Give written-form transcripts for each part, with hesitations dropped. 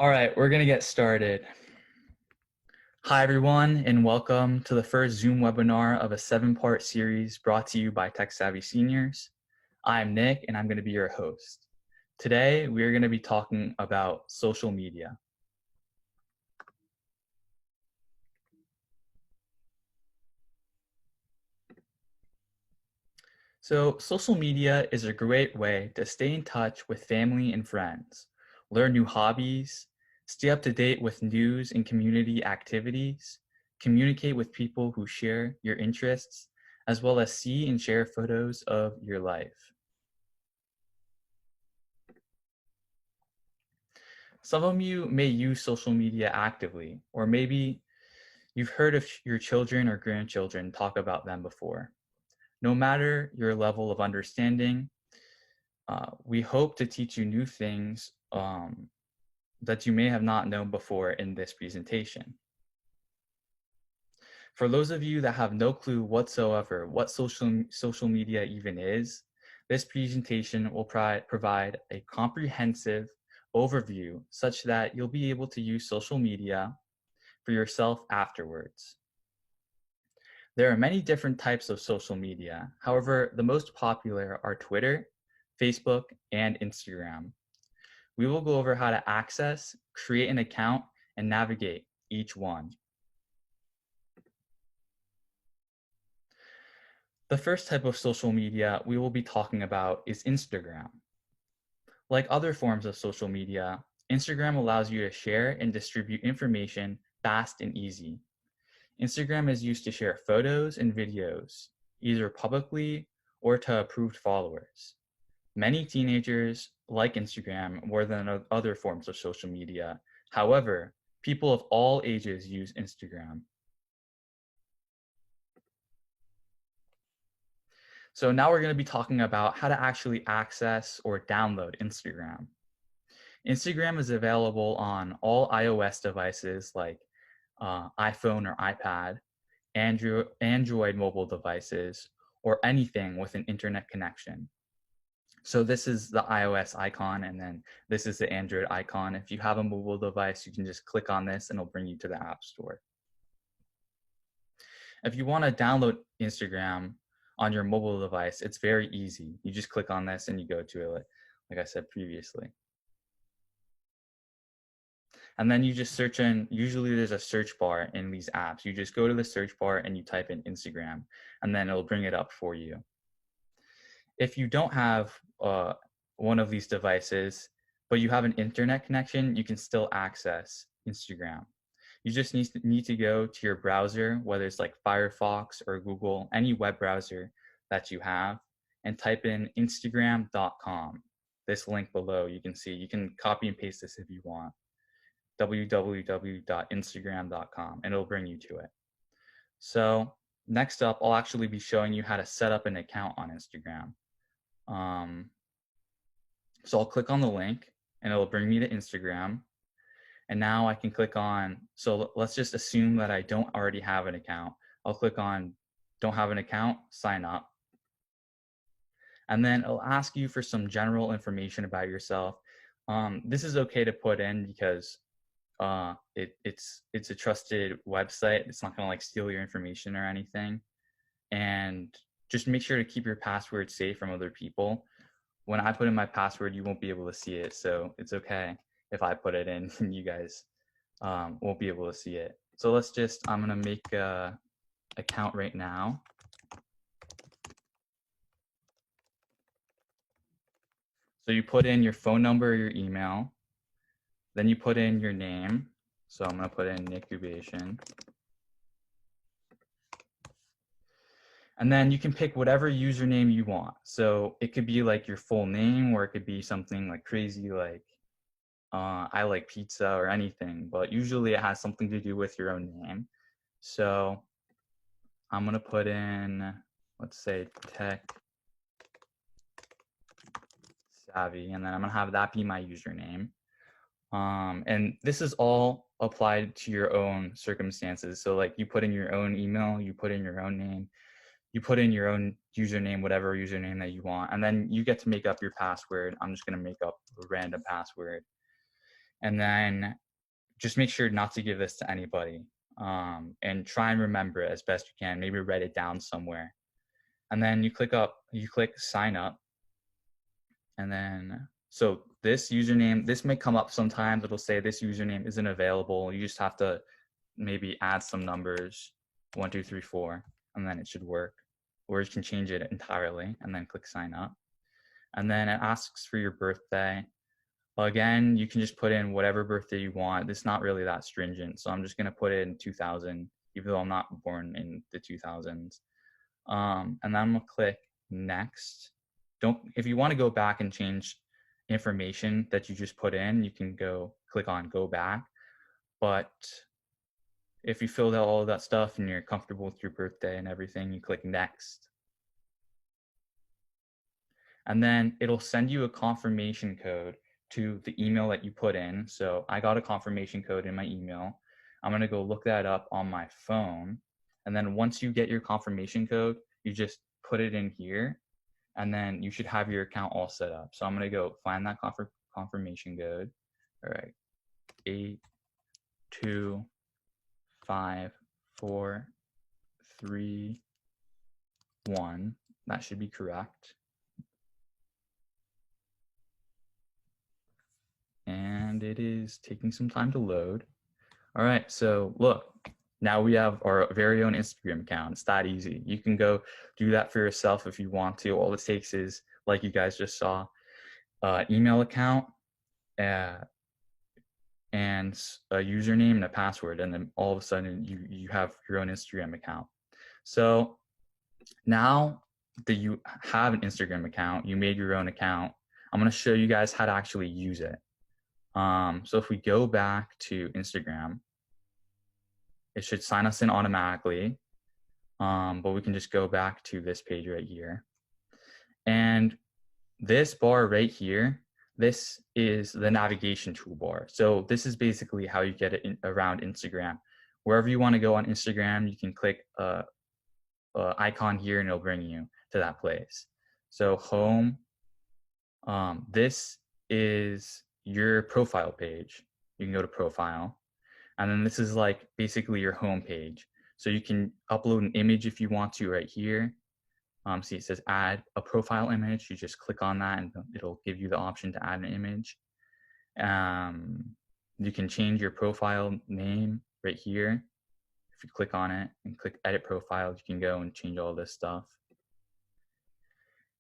All right, we're going to get started. Hi, everyone, and welcome to the first Zoom webinar of a 7-part series brought to you by Tech Savvy Seniors. I'm Nick, and I'm going to be your host. Today, we're going to be talking about social media. So, social media is a great way to stay in touch with family and friends, learn new hobbies, stay up to date with news and community activities, communicate with people who share your interests, as well as see and share photos of your life. Some of you may use social media actively, or maybe you've heard of your children or grandchildren talk about them before. No matter your level of understanding, we hope to teach you new things that you may have not known before in this presentation. For those of you that have no clue whatsoever what social media even is, this presentation will provide a comprehensive overview such that you'll be able to use social media for yourself afterwards. There are many different types of social media. However, the most popular are Twitter, Facebook, and Instagram. We will go over how to access, create an account, and navigate each one. The first type of social media we will be talking about is Instagram. Like other forms of social media, Instagram allows you to share and distribute information fast and easy. Instagram is used to share photos and videos, either publicly or to approved followers. Many teenagers like Instagram more than other forms of social media. However, people of all ages use Instagram. So now we're going to be talking about how to actually access or download Instagram. Instagram is available on all iOS devices like iPhone or iPad, Android mobile devices, or anything with an internet connection. So this is the iOS icon, and then this is the Android icon. If you have a mobile device, you can just click on this and it'll bring you to the App Store. If you want to download Instagram on your mobile device, it's very easy. You just click on this and you go to it, like I said previously. And then you just search in, usually there's a search bar in these apps. You just go to the search bar and you type in Instagram, and then it'll bring it up for you. If you don't have one of these devices, but you have an internet connection, you can still access Instagram. You just need to go to your browser, whether it's like Firefox or Google, any web browser that you have, and type in instagram.com. This link below, you can see, you can copy and paste this if you want, www.instagram.com, and it'll bring you to it. So next up, I'll actually be showing you how to set up an account on Instagram. So I'll click on the link and it'll bring me to Instagram. And now I can click on, so let's just assume that I don't already have an account. I'll click on don't have an account, sign up. And then it'll ask you for some general information about yourself. This is okay to put in because it's a trusted website. It's not gonna like steal your information or anything. And just make sure to keep your password safe from other people. When I put in my password, you won't be able to see it. So it's okay if I put it in and you guys won't be able to see it. So let's just, I'm gonna make a account right now. So you put in your phone number, your email, then you put in your name. So I'm gonna put in Nick Ubation. And then you can pick whatever username you want. So it could be like your full name, or it could be something like crazy like I like pizza or anything, but usually it has something to do with your own name. So I'm gonna put in, let's say Tech Savvy, and then I'm gonna have that be my username. And this is all applied to your own circumstances. So like you put in your own email, you put in your own name, you put in your own username, whatever username that you want, and then you get to make up your password. I'm just gonna make up a random password. And then just make sure not to give this to anybody, and try and remember it as best you can. Maybe write it down somewhere. And then you click sign up. And then, so this username, this may come up sometimes. It'll say this username isn't available. You just have to maybe add some numbers, 1, 2, 3, 4, and then it should work. Or you can change it entirely and then click sign up. And then it asks for your birthday. Again, you can just put in whatever birthday you want. It's not really that stringent. So I'm just going to put it in 2000, even though I'm not born in the 2000s. And then I'm going to click next. If you want to go back and change information that you just put in, you can click on go back. But if you filled out all of that stuff and you're comfortable with your birthday and everything, you click next. And then it'll send you a confirmation code to the email that you put in. So I got a confirmation code in my email. I'm going to go look that up on my phone. And then once you get your confirmation code, you just put it in here, and then you should have your account all set up. So I'm going to go find that confirmation code. All right. 8, 2, 5, 4, 3, 1. That should be correct. And it is taking some time to load. All right, so look, now we have our very own Instagram account. It's that easy. You can go do that for yourself if you want to. All it takes is, like you guys just saw, email account, and a username and a password, and then all of a sudden you have your own Instagram account. So now that you have an Instagram account, you made your own account, I'm going to show you guys how to actually use it. So if we go back to Instagram, it should sign us in automatically, but we can just go back to this page right here. And this bar right here, this is the navigation toolbar. So this is basically how you get it around Instagram. Wherever you want to go on Instagram, you can click a icon here and it'll bring you to that place. So home, this is your profile page. You can go to profile, and then this is like basically your home page. So you can upload an image if you want to right here. See, it says add a profile image. You just click on that and it'll give you the option to add an image. You can change your profile name right here. If you click on it and click edit profile, you can go and change all this stuff.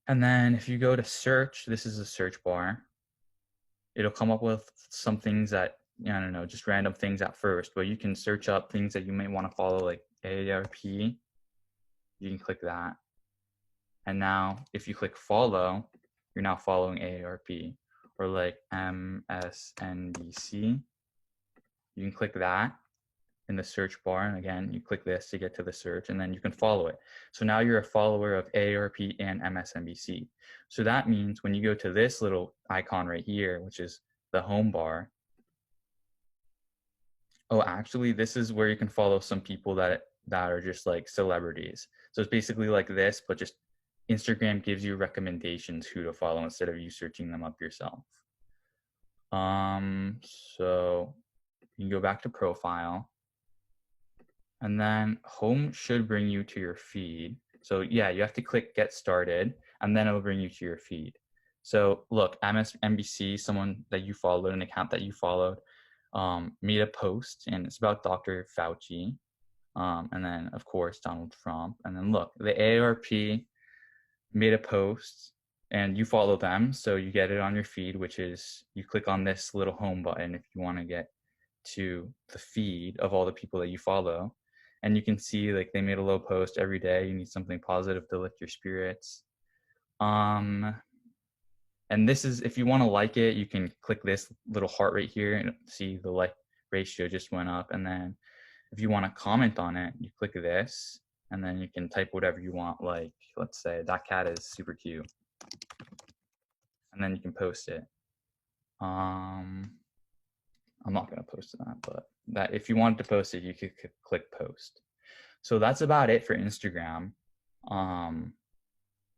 And then if you go to search, this is a search bar. It'll come up with some things that, I don't know, just random things at first, but you can search up things that you might want to follow, like AARP. You can click that. And now if you click follow, you're now following AARP. Or like MSNBC. You can click that in the search bar. And again, you click this to get to the search, and then you can follow it. So now you're a follower of AARP and MSNBC. So that means when you go to this little icon right here, which is the home bar, oh, actually, this is where you can follow some people that are just like celebrities. So it's basically like this, but just Instagram gives you recommendations who to follow instead of you searching them up yourself. So you can go back to profile, and then home should bring you to your feed. So yeah, you have to click get started, and then it'll bring you to your feed. So look, MSNBC, someone that you followed, an account that you followed, made a post, and it's about Dr. Fauci, and then of course Donald Trump. And then look, the AARP made a post, and you follow them, so you get it on your feed, which is you click on this little home button if you want to get to the feed of all the people that you follow. And you can see like they made a little post every day. You need something positive to lift your spirits. And this is, if you want to like it, you can click this little heart right here and see the like ratio just went up. And then if you want to comment on it, you click this, and then you can type whatever you want. Like, let's say that cat is super cute, and then you can post it. I'm not going to post that, but that if you wanted to post it, you could click post. So that's about it for Instagram.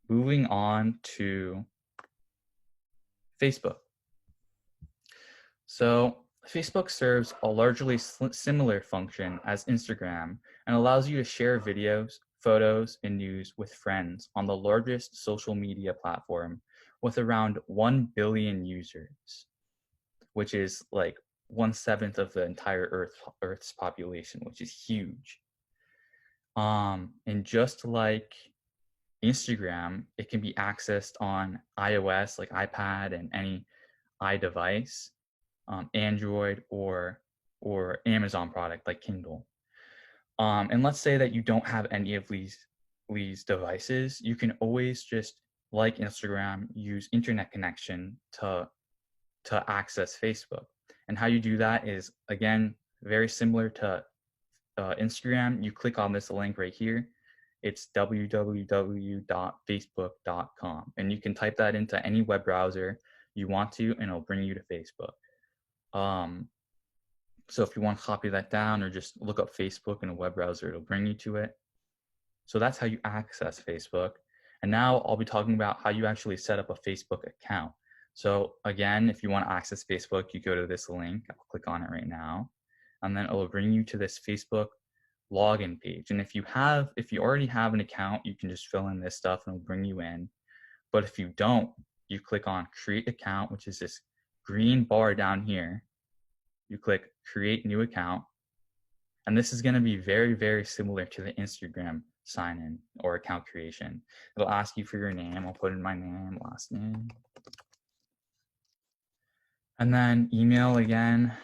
Moving on to Facebook. So Facebook serves a largely similar function as Instagram and allows you to share videos, photos, and news with friends on the largest social media platform with around 1 billion users, which is like 1/7 of the entire Earth's population, which is huge. And just like Instagram, it can be accessed on iOS, like iPad and any iDevice, Android or Amazon product like Kindle. And let's say that you don't have any of these devices, you can always just, like Instagram, use internet connection to access Facebook. And how you do that is, again, very similar to Instagram. You click on this link right here. It's www.facebook.com. And you can type that into any web browser you want to, and it'll bring you to Facebook. So if you want to copy that down or just look up Facebook in a web browser, it'll bring you to it. So that's how you access Facebook. And now I'll be talking about how you actually set up a Facebook account. So again, if you want to access Facebook, you go to this link. I'll click on it right now. And then it'll bring you to this Facebook login page. And if you already have an account, you can just fill in this stuff and it'll bring you in. But if you don't, you click on create account, which is this green bar down here. You click create new account. And this is going to be very, very similar to the Instagram sign in or account creation. It'll ask you for your name. I'll put in my name, last name. And then email again.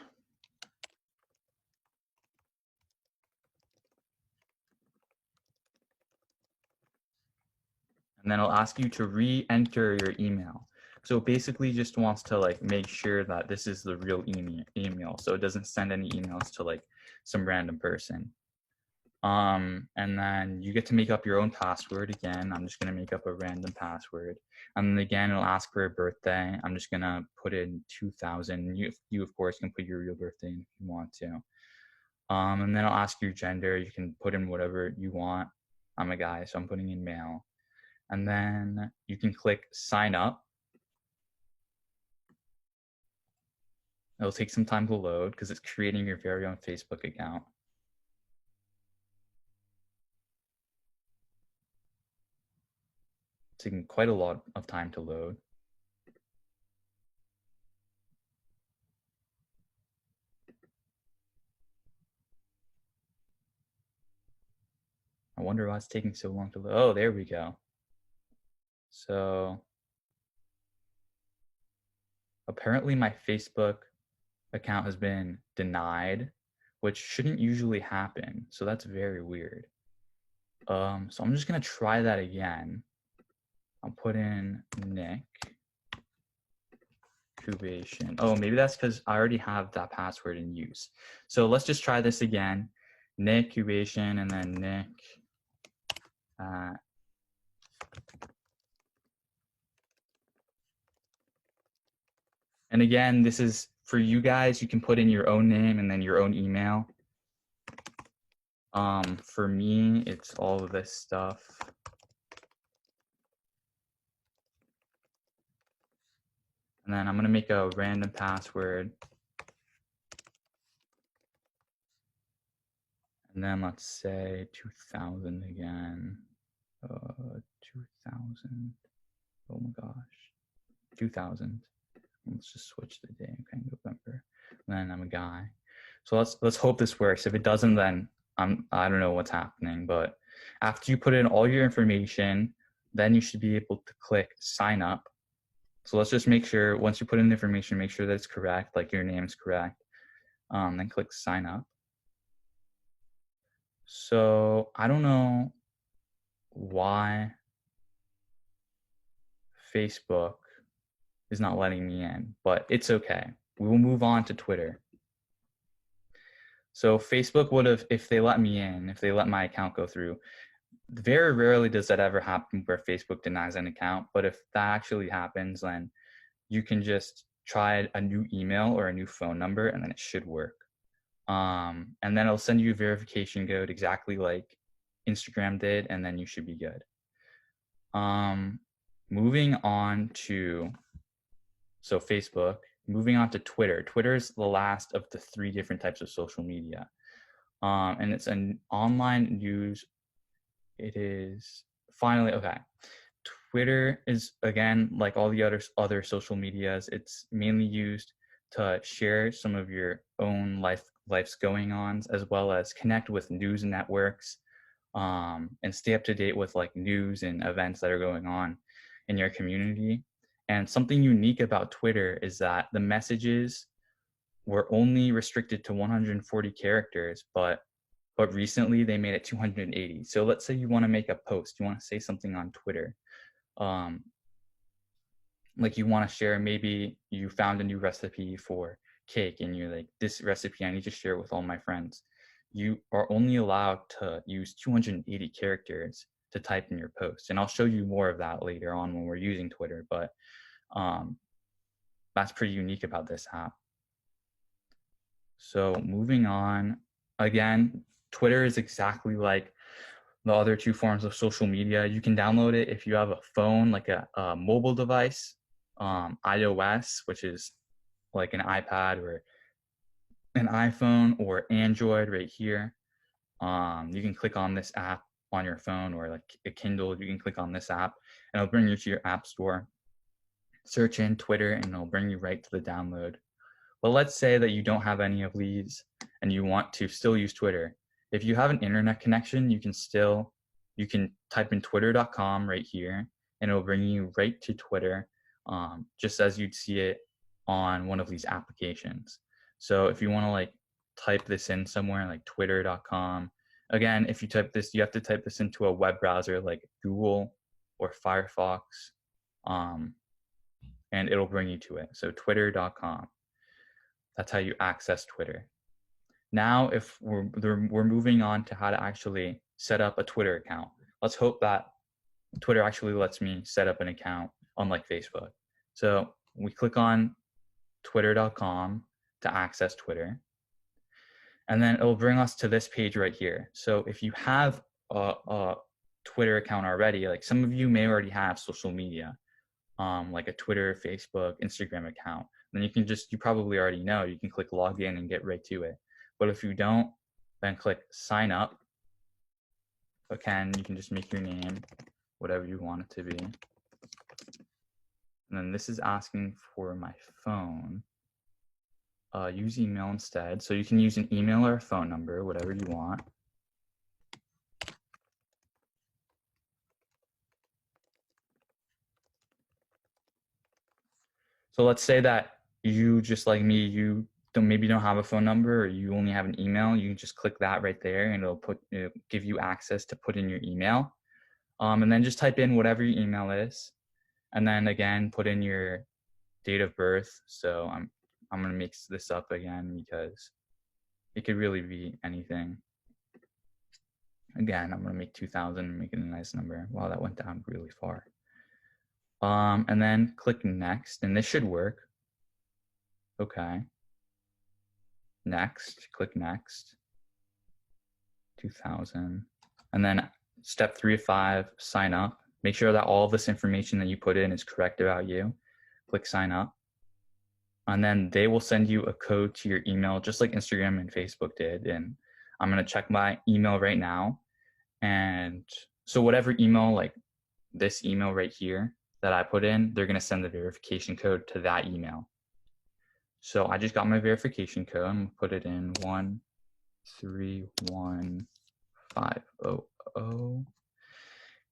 And then it'll ask you to re-enter your email. So it basically just wants to like make sure that this is the real email. So it doesn't send any emails to like some random person. And then you get to make up your own password. Again, I'm just going to make up a random password. And then again, it'll ask for a birthday. I'm just going to put in 2000. You of course can put your real birthday if you want to. And then I'll ask your gender. You can put in whatever you want. I'm a guy, so I'm putting in male. And then you can click sign up. It'll take some time to load because it's creating your very own Facebook account. It's taking quite a lot of time to load. I wonder why it's taking so long to load. Oh, there we go. So apparently my Facebook account has been denied, which shouldn't usually happen. So that's very weird. So I'm just gonna try that again. I'll put in Nick Kubation. Oh, maybe that's because I already have that password in use. So let's just try this again. Nick Kubation and then Nick. And again, this is for you guys. You can put in your own name and then your own email. For me, it's all of this stuff. And then I'm going to make a random password. And then let's say 2000 again. 2000. Oh my gosh. 2000. Let's just switch the day. Okay, November. And then I'm a guy. So let's hope this works. If it doesn't, then I don't know what's happening. But after you put in all your information, then you should be able to click sign up. So let's just make sure, once you put in the information, make sure that it's correct, like your name is correct. Then click sign up. So I don't know why Facebook is not letting me in, but it's okay. We will move on to Twitter. So Facebook would have, if they let me in, if they let my account go through, very rarely does that ever happen where Facebook denies an account. But if that actually happens, then you can just try a new email or a new phone number, and then it should work. And then it'll send you a verification code exactly like Instagram did, and then you should be good. Moving on to, so Facebook, moving on to Twitter. Twitter is the last of the 3 different types of social media. And it's an online news. It is finally, okay. Twitter is, again, like all the other social medias, it's mainly used to share some of your own life's going ons, as well as connect with news networks, and stay up to date with like news and events that are going on in your community. And something unique about Twitter is that the messages were only restricted to 140 characters, but recently they made it 280. So let's say you want to make a post, you want to say something on Twitter, like you want to share, maybe you found a new recipe for cake and you're like, this recipe I need to share with all my friends. You are only allowed to use 280 characters to type in your post, and I'll show you more of that later on when we're using Twitter, but that's pretty unique about this app. So moving on, again, Twitter is exactly like the other 2 forms of social media. You can download it if you have a phone, like a mobile device, iOS, which is like an iPad or an iPhone, or Android right here. You can click on this app on your phone, or like a Kindle. You can click on this app and it'll bring you to your app store. Search in Twitter and it'll bring you right to the download. But let's say that you don't have any of these and you want to still use Twitter. If you have an internet connection, you can type in twitter.com right here and it'll bring you right to Twitter, just as you'd see it on one of these applications. So if you want to like type this in somewhere like twitter.com, again, if you type this, you have to type this into a web browser like Google or Firefox, and it'll bring you to it. So twitter.com. That's how you access Twitter. Now, if we're moving on to how to actually set up a Twitter account. Let's hope that Twitter actually lets me set up an account, unlike Facebook. So we click on twitter.com to access Twitter. And then it'll bring us to this page right here. So if you have a Twitter account already, like some of you may already have social media, like a Twitter, Facebook, Instagram account, then you probably already know, you can click log in and get right to it. But if you don't, then click sign up. Again, you can just make your name whatever you want it to be. And then this is asking for my phone. Use email instead. So you can use an email or a phone number, whatever you want. So let's say that you, just like me, you maybe don't have a phone number, or you only have an email. You can just click that right there and it'll give you access to put in your email. And then just type in whatever your email is. And then again, put in your date of birth. So I'm going to mix this up again because it could really be anything. Again, I'm going to make 2000 and make it a nice number. Wow, that went down really far. And then click next, and this should work. Okay. Next, click next. 2000. And then step 3 of 5, sign up. Make sure that all of this information that you put in is correct about you. Click sign up. And then they will send you a code to your email, just like Instagram and Facebook did. And I'm going to check my email right now. And so whatever email, like this email right here that I put in, they're going to send the verification code to that email. So I just got my verification code. I'm going to put it in 131500.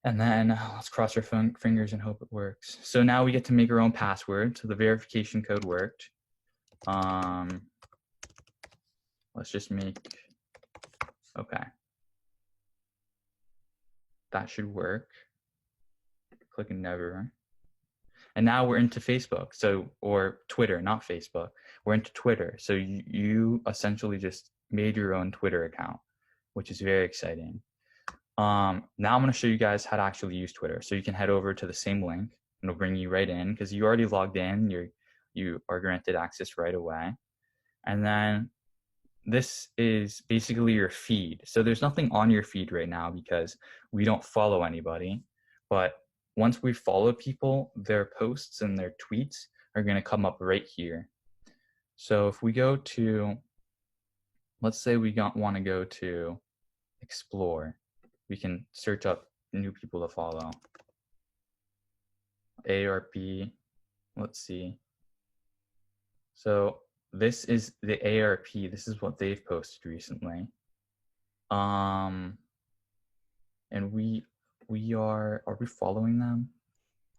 And then let's cross our fingers and hope it works. So now we get to make our own password. So the verification code worked. Let's just make, okay. That should work. Click never. And now we're into Facebook. So, or Twitter, not Facebook. We're into Twitter. So you essentially just made your own Twitter account, which is very exciting. Now I'm going to show you guys how to actually use Twitter. So you can head over to the same link and it'll bring you right in because you already logged in. You are granted access right away. And then this is basically your feed. So there's nothing on your feed right now because we don't follow anybody. But once we follow people, their posts and their tweets are going to come up right here. So if we go to, let's say we want to go to explore, we can search up new people to follow. AARP, let's see. So this is the AARP. This is what they've posted recently. And are we following them?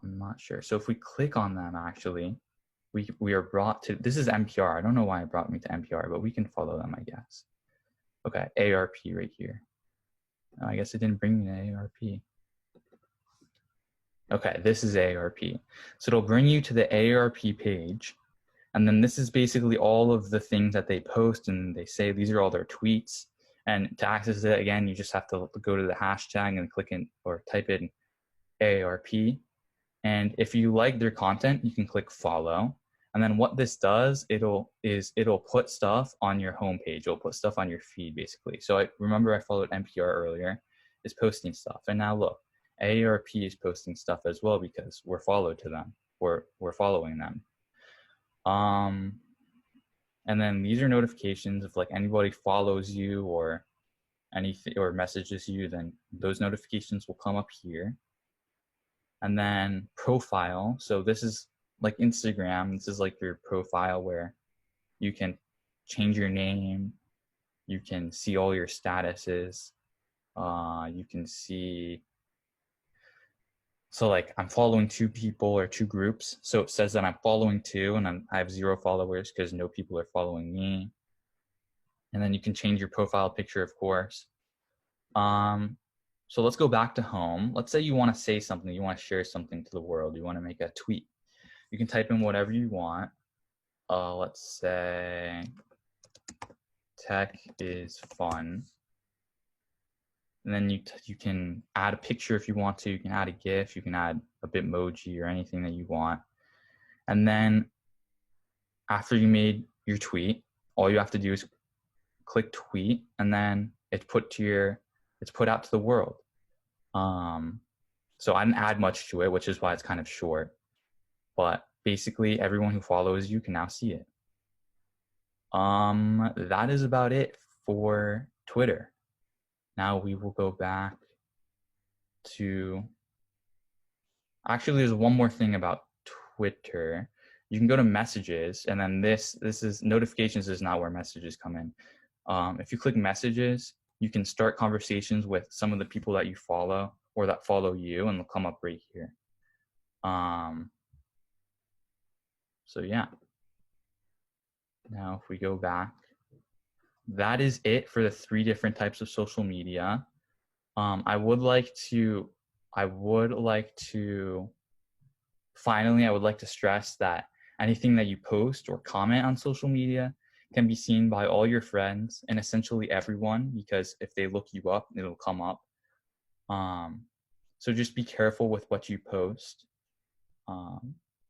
I'm not sure. So if we click on them, actually, we are brought to, this is NPR. I don't know why it brought me to NPR, but we can follow them, I guess. Okay, AARP right here. Oh, I guess it didn't bring me to AARP. Okay, this is AARP. So it'll bring you to the AARP page. And then this is basically all of the things that they post and they say these are all their tweets. And to access it again, you just have to go to the hashtag and click in or type in AARP. And if you like their content, you can click follow. And then what this does, it'll put stuff on your homepage. It'll put stuff on your feed basically. So I remember I followed NPR earlier, is posting stuff. And now look, AARP is posting stuff as well because we're followed to them. We're following them. And then these are notifications if like anybody follows you or anything or messages you, then those notifications will come up here. And then profile. So this is like Instagram. This is like your profile where you can change your name. You can see all your statuses. You can see, so like I'm following 2 people or 2 groups. So it says that I'm following 2 and I have 0 followers because no people are following me. And then you can change your profile picture, of course. So let's go back to home. Let's say you want to say something, you want to share something to the world, you want to make a tweet. You can type in whatever you want. Let's say tech is fun. And then you can add a picture if you want to. You can add a GIF. You can add a Bitmoji or anything that you want. And then after you made your tweet, all you have to do is click tweet, and then it's put out to the world. So I didn't add much to it, which is why it's kind of short. But basically, everyone who follows you can now see it. That is about it for Twitter. Now we will go back to, actually there's one more thing about Twitter. You can go to messages, and then this is notifications is not where messages come in. If you click messages, you can start conversations with some of the people that you follow or that follow you, and they'll come up right here. So yeah. Now if we go back, that is it for the 3 different types of social media. Finally, I would like to stress that anything that you post or comment on social media can be seen by all your friends and essentially everyone, because if they look you up, it'll come up. So just be careful with what you post,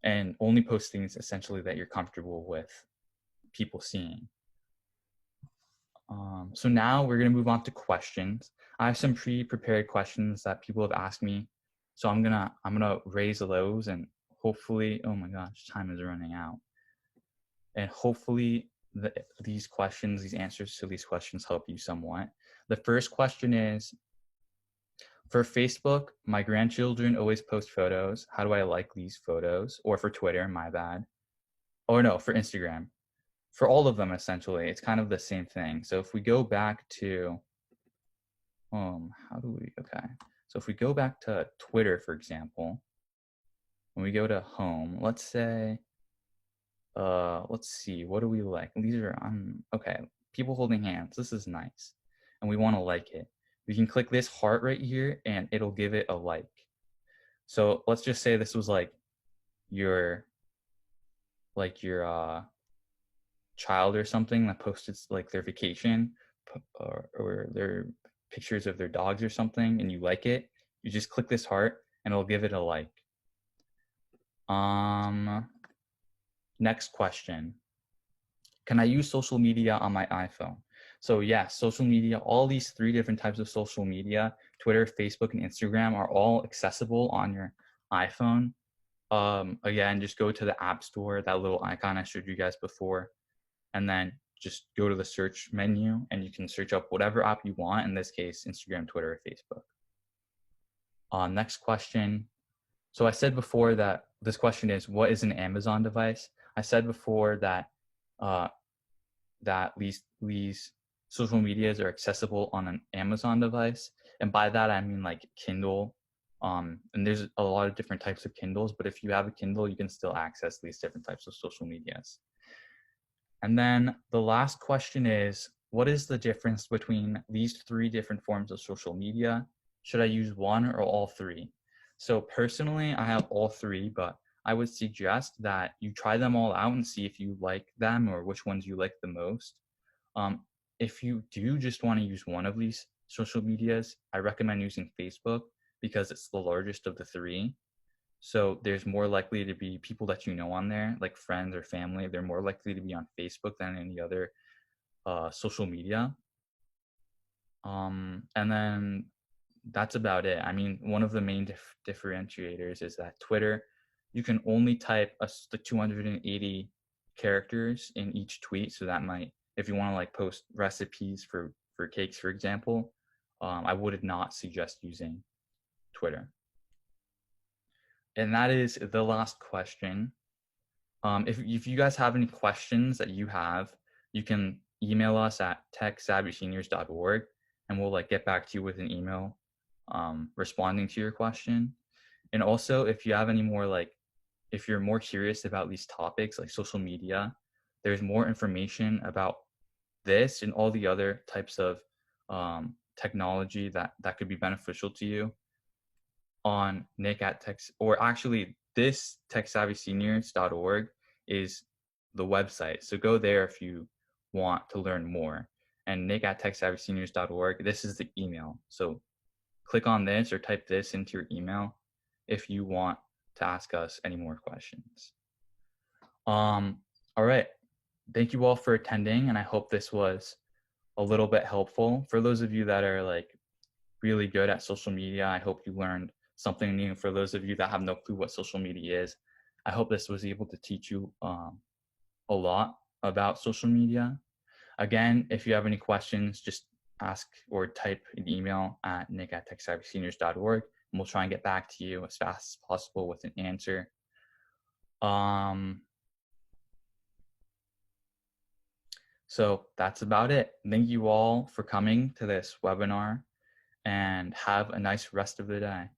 and only post things essentially that you're comfortable with people seeing. So now we're going to move on to questions. I have some pre-prepared questions that people have asked me. So I'm gonna raise those, and hopefully, oh my gosh, time is running out. And hopefully these answers to these questions help you somewhat. The first question is, for Facebook, my grandchildren always post photos. How do I like these photos? Or for Twitter, my bad. Or no, for Instagram. For all of them, essentially, it's kind of the same thing. So if we go back to, okay. So if we go back to Twitter, for example, when we go to home, let's say, let's see, what do we like? These are, okay, people holding hands. This is nice. And we want to like it. We can click this heart right here and it'll give it a like. So let's just say this was like your child or something that posted like their vacation or their pictures of their dogs or something, and you like it. You just click this heart and it'll give it a like. Next question. Can I use social media on my iPhone? So yes, social media, all these 3 different types of social media, Twitter, Facebook, and Instagram, are all accessible on your iPhone. Again, just go to the App Store, that little icon I showed you guys before. and then just go to the search menu and you can search up whatever app you want, in this case, Instagram, Twitter, or Facebook. Next question. So I said before that this question is, what is an Amazon device? I said before that uh, that these social medias are accessible on an Amazon device. And by that, I mean like Kindle. And there's a lot of different types of Kindles, but if you have a Kindle, you can still access these different types of social medias. And then the last question is, what is the difference between these three different forms of social media? Should I use one or all three? So personally, I have all three, but I would suggest that you try them all out and see if you like them or which ones you like the most. If you do just want to use one of these social medias, I recommend using Facebook because it's the largest of the three. So there's more likely to be people that you know on there, like friends or family. They're more likely to be on Facebook than any other social media. And then that's about it. I mean, one of the main differentiators is that Twitter, you can only type the 280 characters in each tweet. So that might, if you want to like post recipes for cakes, for example, I would not suggest using Twitter. And that is the last question. If you guys have any questions that you have, you can email us at techsavvyseniors.org and we'll like get back to you with an email responding to your question. And also, if you have any more like, if you're more curious about these topics like social media, there's more information about this and all the other types of technology that could be beneficial to you on Nick at Tech, or actually this techsavvyseniors.org is the website. So go there if you want to learn more. And Nick at techsavvyseniors.org, this is the email. So click on this or type this into your email if you want to ask us any more questions. All right. Thank you all for attending, and I hope this was a little bit helpful. For those of you that are like really good at social media, I hope you learned something new. For those of you that have no clue what social media is, I hope this was able to teach you a lot about social media. Again, if you have any questions, just ask or type an email at nick@techsavvyseniors.org, and we'll try and get back to you as fast as possible with an answer. So that's about it. Thank you all for coming to this webinar, and have a nice rest of the day.